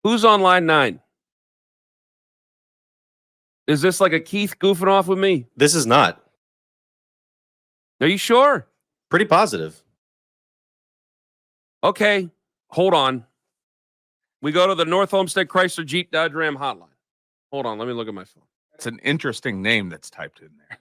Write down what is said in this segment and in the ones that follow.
Who's on line 9? Is this like a Keith goofing off with me? This is not. Are you sure? Pretty positive. Okay, hold on. We go to the North Homestead Chrysler Jeep Dodge Ram hotline. Hold on, let me look at my phone. It's an interesting name that's typed in there.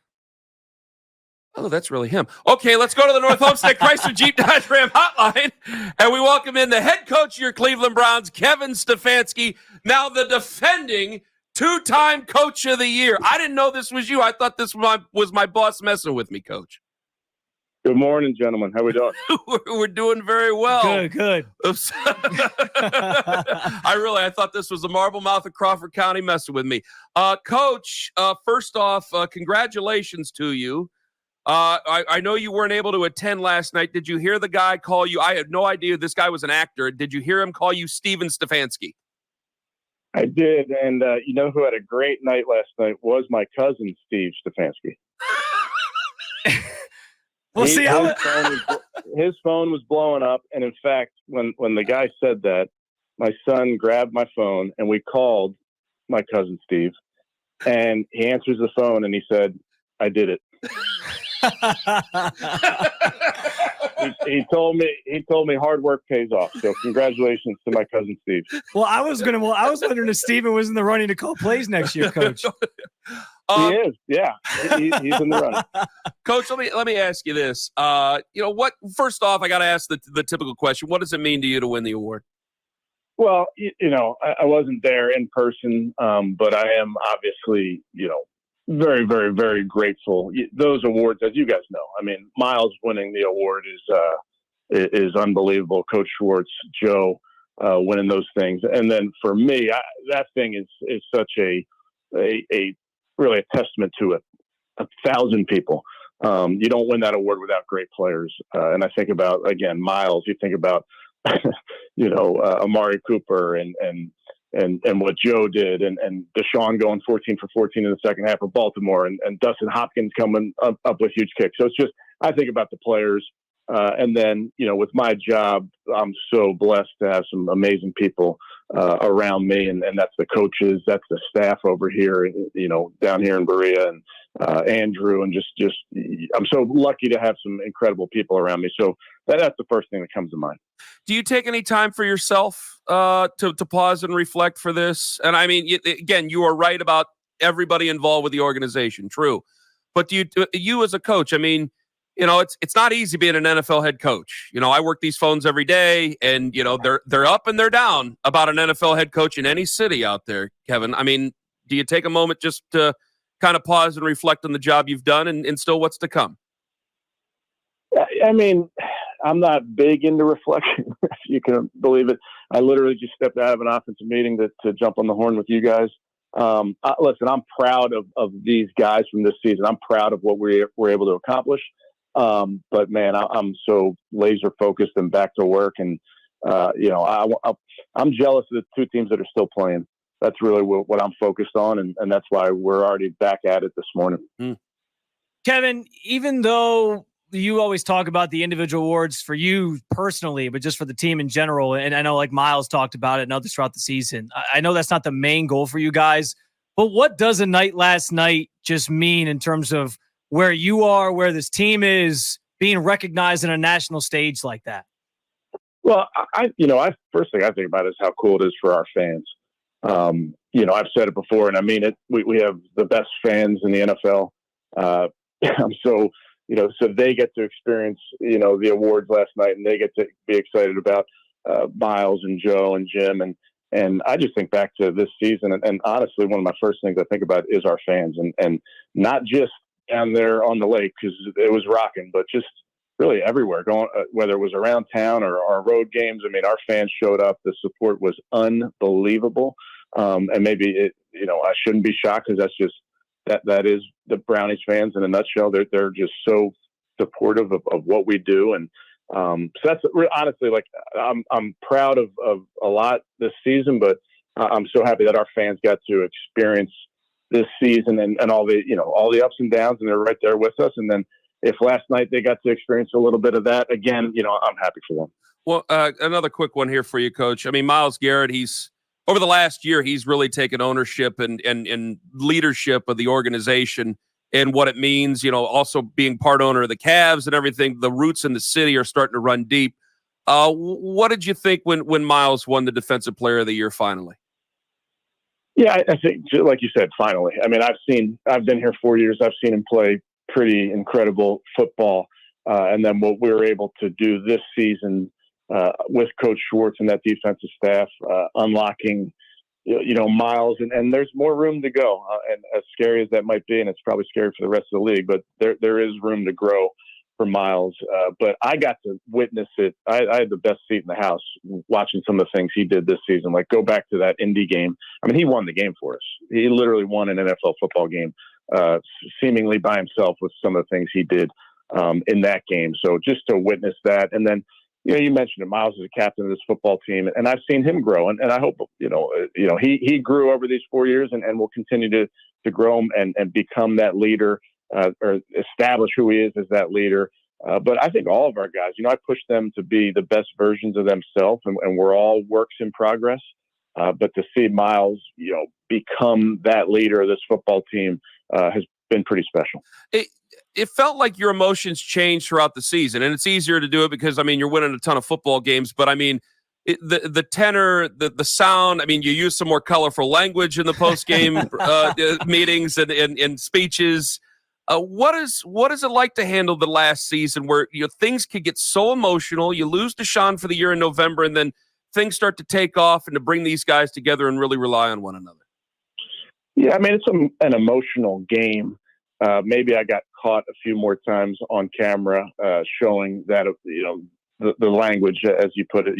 Oh, that's really him. Okay, let's go to the North Homestead Chrysler Jeep Dodge Ram hotline, and we welcome in the head coach of your Cleveland Browns, Kevin Stefanski, now the defending two-time coach of the year. I didn't know this was you. I thought this was my boss messing with me, coach. Good morning, gentlemen. How we doing? We're doing very well. Good. I thought this was the Marble Mouth of Crawford County messing with me. Coach, first off, congratulations to you. I know you weren't able to attend last night. Did you hear the guy call you? I had no idea this guy was an actor. Did you hear him call you Steven Stefanski? I did, and you know who had a great night last night was my cousin, Steve Stefanski. His phone was blowing up, and in fact, when the guy said that, my son grabbed my phone, and we called my cousin Steve, and he answers the phone, and he said, "I did it." he told me hard work pays off. So congratulations to my cousin Steve. Well, I was wondering if Steven was in the running to call plays next year, Coach. He is, yeah. He's in the running. Coach, let me ask you this. What? First off, I got to ask the typical question. What does it mean to you to win the award? Well, I wasn't there in person, but I am obviously, very, very, very grateful. Those awards, as you guys know, I mean, Miles winning the award is unbelievable. Coach Schwartz, Joe winning those things, and then for me, that thing is such a really a testament to 1,000 people. You don't win that award without great players, and I think about again Miles. You think about Amari Cooper and what Joe did, and Deshaun going 14 for 14 in the second half of Baltimore, and Dustin Hopkins coming up with huge kicks. So it's just, I think about the players. And then, with my job, I'm so blessed to have some amazing people around me, and that's the coaches, that's the staff over here, down here in Berea, and Andrew, and just I'm so lucky to have some incredible people around me. So that's the first thing that comes to mind. Do you take any time for yourself to pause and reflect for this? And I mean, again, you are right about everybody involved with the organization. True. But do you as a coach, I mean, it's not easy being an NFL head coach. I work these phones every day, and, they're up and they're down about an NFL head coach in any city out there, Kevin. I mean, do you take a moment just to kind of pause and reflect on the job you've done and still what's to come? I mean, I'm not big into reflection, if you can believe it. I literally just stepped out of an offensive meeting to jump on the horn with you guys. Listen, I'm proud of these guys from this season. I'm proud of what we were able to accomplish. But man, I'm so laser focused and back to work. And, I'm jealous of the two teams that are still playing. That's really what I'm focused on. And that's why we're already back at it this morning. Kevin, even though you always talk about the individual awards for you personally, but just for the team in general, and I know like Miles talked about it and others throughout the season, I know that's not the main goal for you guys, but what does a night last night just mean in terms of where you are, where this team is being recognized on a national stage like that? Well, first thing I think about is how cool it is for our fans. I've said it before, and I mean it. We have the best fans in the NFL. So they get to experience, the awards last night, and they get to be excited about Miles and Joe and Jim. And I just think back to this season. And honestly, one of my first things I think about is our fans, and not just down there on the lake, because it was rocking, but just really everywhere, going whether it was around town or our road games. I mean, our fans showed up. The support was unbelievable. And maybe I shouldn't be shocked, because that's just that is the Brownies fans in a nutshell. They're just so supportive of what we do. And so that's honestly, like, I'm proud of a lot this season, but I'm so happy that our fans got to experience this season and all the ups and downs, and they're right there with us. And then if last night they got to experience a little bit of that again, I'm happy for them. Well, another quick one here for you, Coach. I mean, Myles Garrett, he's over the last year, he's really taken ownership and leadership of the organization and what it means. Also being part owner of the Cavs and everything. The roots in the city are starting to run deep. What did you think when Miles won the Defensive Player of the Year finally? Yeah, I think, like you said, finally. I mean, I've been here 4 years. I've seen him play pretty incredible football. And then what we were able to do this season with Coach Schwartz and that defensive staff, unlocking, Miles, and there's more room to go. And as scary as that might be, and it's probably scary for the rest of the league, but there is room to grow for Miles. But I got to witness it. I had the best seat in the house watching some of the things he did this season. Like, go back to that Indy game. I mean, he won the game for us. He literally won an NFL football game, seemingly by himself with some of the things he did in that game. So just to witness that. And then, you mentioned it, Miles is a captain of this football team, and I've seen him grow. And I hope, he grew over these 4 years and will continue to grow and become that leader, or establish who he is as that leader. But I think all of our guys, I push them to be the best versions of themselves, and we're all works in progress. But to see Miles, become that leader of this football team has been pretty special. It felt like your emotions changed throughout the season, and it's easier to do it because, you're winning a ton of football games. But, the tenor, the sound, you use some more colorful language in the post-game meetings and speeches. What is it like to handle the last season where things could get so emotional? You lose Deshaun for the year in November, and then things start to take off, and to bring these guys together and really rely on one another. Yeah, it's an emotional game. Maybe I got caught a few more times on camera showing that, the language, as you put it.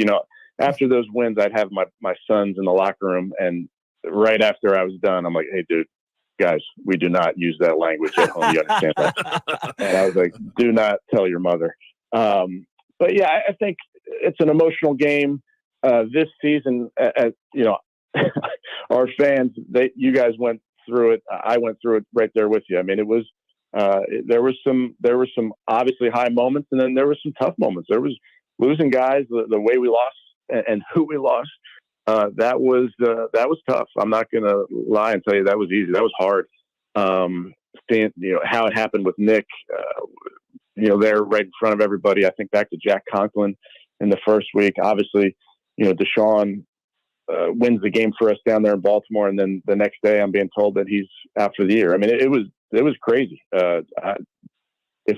After those wins, I'd have my sons in the locker room, and right after I was done, I'm like, hey, dude, guys, we do not use that language at home. You understand that? And I was like, do not tell your mother. But yeah, I think it's an emotional game this season. Our fans, you guys went through it. I went through it right there with you. It was there were some obviously high moments, and then there were some tough moments. There was losing guys, the way we lost and who we lost. That was tough. I'm not going to lie and tell you that was easy. That was hard. Seeing, how it happened with Nick, there right in front of everybody. I think back to Jack Conklin in the first week. Obviously, Deshaun wins the game for us down there in Baltimore, and then the next day I'm being told that he's out for the year. It was crazy. If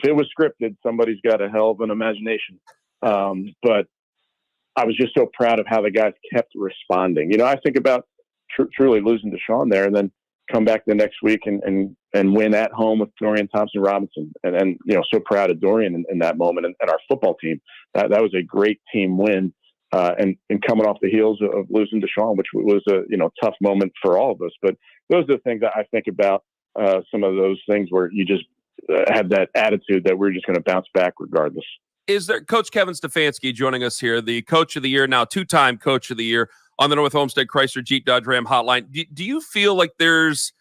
it was scripted, somebody's got a hell of an imagination. But I was just so proud of how the guys kept responding. I think about truly losing Deshaun there, and then come back the next week and win at home with Dorian Thompson-Robinson. And so proud of Dorian in that moment, and our football team. That was a great team win. And coming off the heels of losing Deshaun, which was a tough moment for all of us. But those are the things that I think about, some of those things where you just have that attitude that we're just going to bounce back regardless. Is there Coach Kevin Stefanski joining us here, the Coach of the Year, now two-time Coach of the Year on the North Homestead Chrysler Jeep Dodge Ram hotline? Do you feel like there's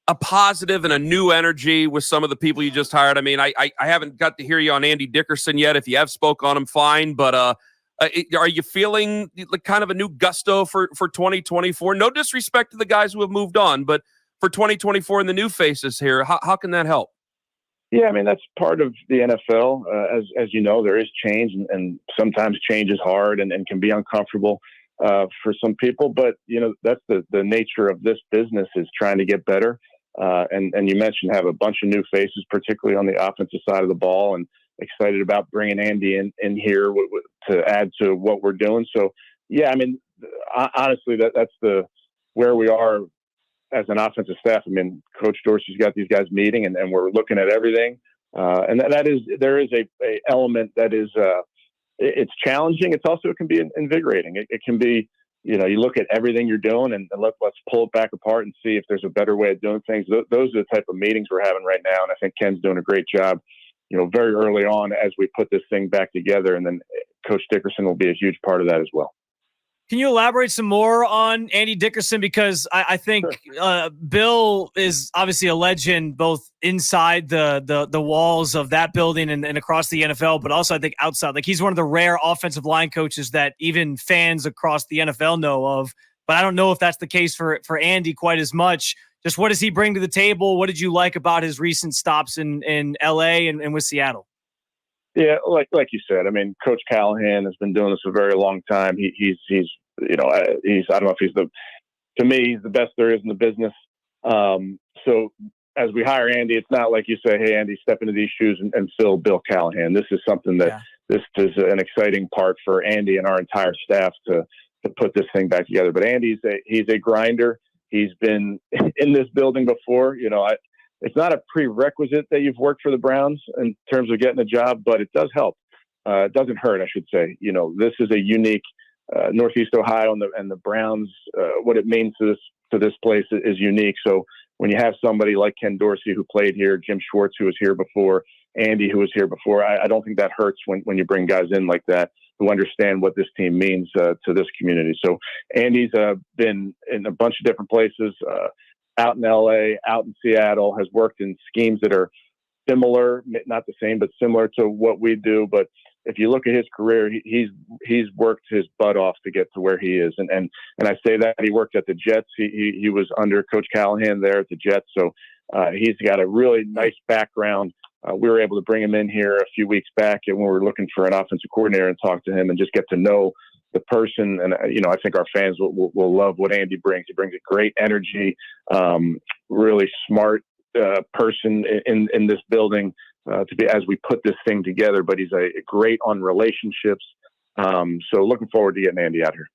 a positive and a new energy with some of the people you just hired? I haven't got to hear you on Andy Dickerson yet. If you have spoke on him, fine. But are you feeling like kind of a new gusto for 2024? No disrespect to the guys who have moved on, but for 2024 and the new faces here, how can that help? Yeah, that's part of the NFL. As you know, there is change, and sometimes change is hard and can be uncomfortable for some people. But, that's the nature of this business, is trying to get better. And you mentioned have a bunch of new faces, particularly on the offensive side of the ball, and excited about bringing Andy in here to add to what we're doing. So, yeah, honestly, that's where we are as an offensive staff. Coach Dorsey's got these guys meeting, and we're looking at everything. And there is a element that is, it's challenging. It's also, it can be invigorating. It can be, you look at everything you're doing and let's pull it back apart and see if there's a better way of doing things. Those are the type of meetings we're having right now. And I think Ken's doing a great job, very early on as we put this thing back together. And then Coach Dickerson will be a huge part of that as well. Can you elaborate some more on Andy Dickerson? Because I think Bill is obviously a legend, both inside the walls of that building and across the NFL, but also I think outside. Like, he's one of the rare offensive line coaches that even fans across the NFL know of. but I don't know if that's the case for Andy quite as much. Just what does he bring to the table? What did you like about his recent stops in LA and with Seattle? Yeah, like you said, I mean, Coach Callahan has been doing this a very long time. He's I don't know if he's to me, he's the best there is in the business. So as we hire Andy, it's not like you say, hey, Andy, step into these shoes and fill Bill Callahan. This is something that this is an exciting part for Andy and our entire staff to put this thing back together. But Andy's he's a grinder. He's been in this building before. It's not a prerequisite that you've worked for the Browns in terms of getting a job, but it does help. It doesn't hurt, I should say. This is a unique Northeast Ohio and the Browns. What it means to this place is unique. So when you have somebody like Ken Dorsey who played here, Jim Schwartz who was here before, Andy who was here before, I don't think that hurts when you bring guys in like that who understand what this team means to this community. So Andy's been in a bunch of different places, out in LA, out in Seattle, has worked in schemes that are similar, not the same, but similar to what we do. But if you look at his career, he's worked his butt off to get to where he is. And I say that he worked at the Jets. He was under Coach Callahan there at the Jets. So he's got a really nice background. We were able to bring him in here a few weeks back, and we were looking for an offensive coordinator and talk to him and just get to know the person. And, I think our fans will love what Andy brings. He brings a great energy, really smart person in this building to be as we put this thing together. But he's a great on relationships. So looking forward to getting Andy out here.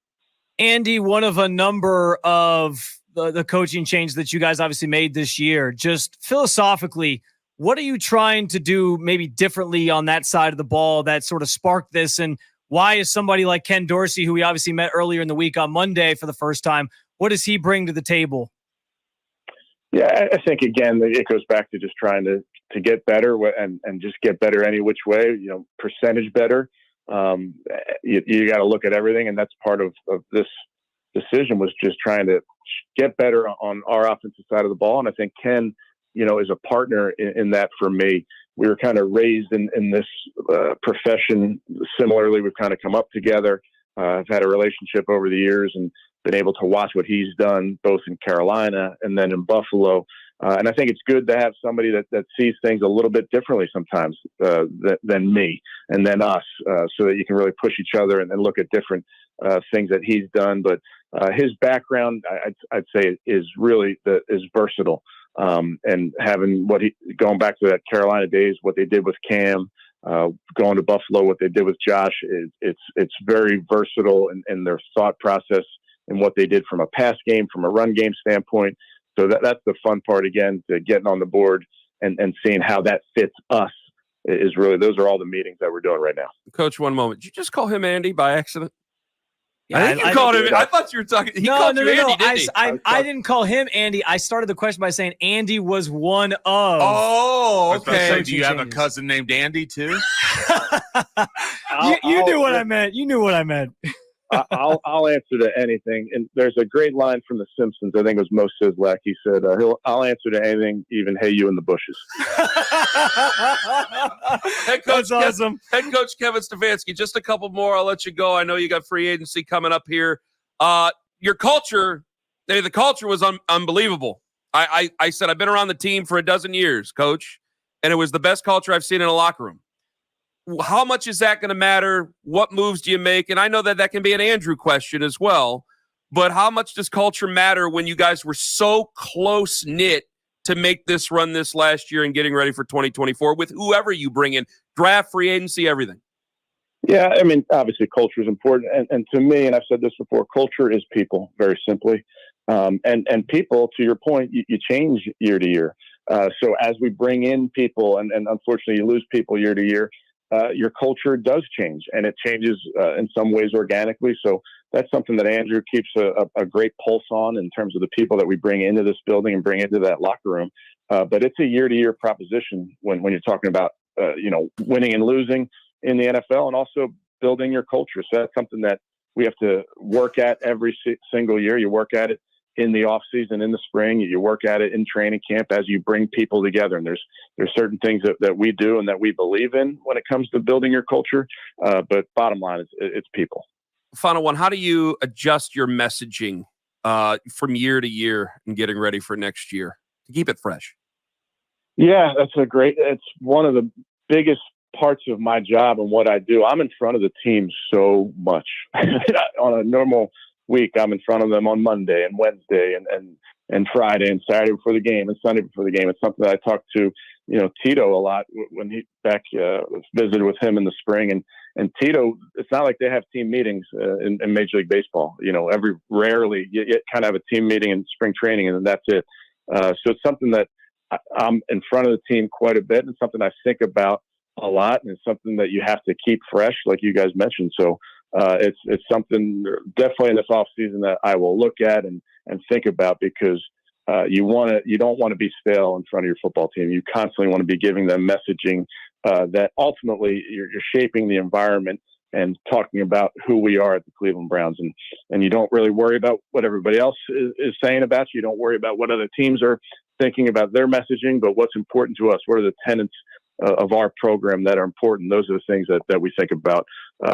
Andy, one of a number of the coaching changes that you guys obviously made this year, just philosophically, what are you trying to do maybe differently on that side of the ball that sort of sparked this? And why is somebody like Ken Dorsey, who we obviously met earlier in the week on Monday for the first time, what does he bring to the table? Yeah, I think, again, it goes back to just trying to get better and just get better any which way, percentage better. You got to look at everything, and that's part of this decision was just trying to get better on our offensive side of the ball. And I think Ken, is a partner in that for me. We were kind of raised in this profession. Similarly, we've kind of come up together. I've had a relationship over the years and been able to watch what he's done both in Carolina and then in Buffalo. And I think it's good to have somebody that sees things a little bit differently sometimes than me and then us, so that you can really push each other and look at different things that he's done. But his background, I'd say, is versatile. And having going back to that Carolina days, what they did with Cam, going to Buffalo, what they did with Josh, it's very versatile in their thought process and what they did from a pass game, from a run game standpoint. So that's the fun part, again, to getting on the board and seeing how that fits us is really, those are all the meetings that we're doing right now. Coach, one moment. Did you just call him Andy by accident? Yeah, I think you called him. I thought you were talking. He called you Andy, didn't he? I didn't call him Andy. I started the question by saying Andy was one of. Oh, okay. Do you have a cousin named Andy too? You knew what I meant. You knew what I meant. I'll answer to anything. And there's a great line from The Simpsons. I think it was Mo Sizlak. He said, "I'll answer to anything, even hey you in the bushes." Head coach, That's awesome. Head coach Kevin Stefanski. Just a couple more. I'll let you go. I know you got free agency coming up here. Your culture, the culture was unbelievable. I said I've been around the team for a dozen years, Coach, and it was the best culture I've seen in a locker room. How much is that going to matter? What moves do you make? And I know that can be an Andrew question as well, but how much does culture matter when you guys were so close-knit to make this run this last year and getting ready for 2024 with whoever you bring in, draft, free agency, everything? Yeah, I mean, obviously culture is important. And to me, and I've said this before, culture is people, very simply. And people, to your point, you change year to year. So as we bring in people, and unfortunately you lose people year to year, your culture does change, and it changes in some ways organically. So that's something that Andrew keeps a great pulse on in terms of the people that we bring into this building and bring into that locker room. But it's a year-to-year proposition when you're talking about winning and losing in the NFL, and also building your culture. So that's something that we have to work at every single year. You work at it in the off season, in the spring, you work at it in training camp as you bring people together. And there's certain things that we do and that we believe in when it comes to building your culture. But bottom line, it's people. Final one. How do you adjust your messaging from year to year and getting ready for next year to keep it fresh? Yeah, it's one of the biggest parts of my job and what I do. I'm in front of the team so much. On a normal week, I'm in front of them on Monday and Wednesday and Friday and Saturday before the game and Sunday before the game. It's something that I talk to, Tito a lot when he visited with him in the spring. And Tito, it's not like they have team meetings in Major League Baseball. Rarely you kind of have a team meeting in spring training and then that's it. So it's something that I'm in front of the team quite a bit and something I think about a lot. And it's something that you have to keep fresh, like you guys mentioned. So it's something definitely in this off season that I will look at and think about because you don't want to be stale in front of your football team. You constantly want to be giving them messaging that ultimately you're shaping the environment and talking about who we are at the Cleveland Browns. And you don't really worry about what everybody else is saying about you. You don't worry about what other teams are thinking about their messaging, but what's important to us. What are the tenets of our program that are important? Those are the things that we think about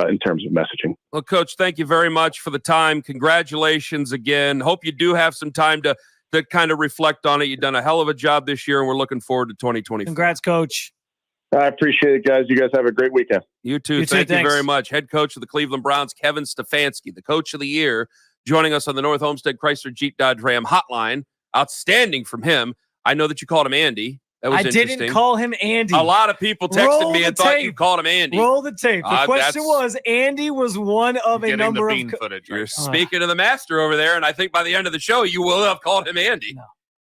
in terms of messaging. Well, Coach, thank you very much for the time. Congratulations again. Hope you do have some time to kind of reflect on it. You've done a hell of a job this year, and we're looking forward to 2024. Congrats, Coach. I appreciate it, guys. You guys have a great weekend. You too. Thank you very much. Head coach of the Cleveland Browns, Kevin Stefanski, the coach of the year, joining us on the North Homestead Chrysler Jeep Dodge Ram hotline. Outstanding from him. I know that you called him Andy. That was interesting. Didn't call him Andy. A lot of people texted me and thought you called him Andy. Roll the tape. The question was, Andy was one of a number of footage. You're speaking to the master over there, and I think by the end of the show, you will have called him Andy. No.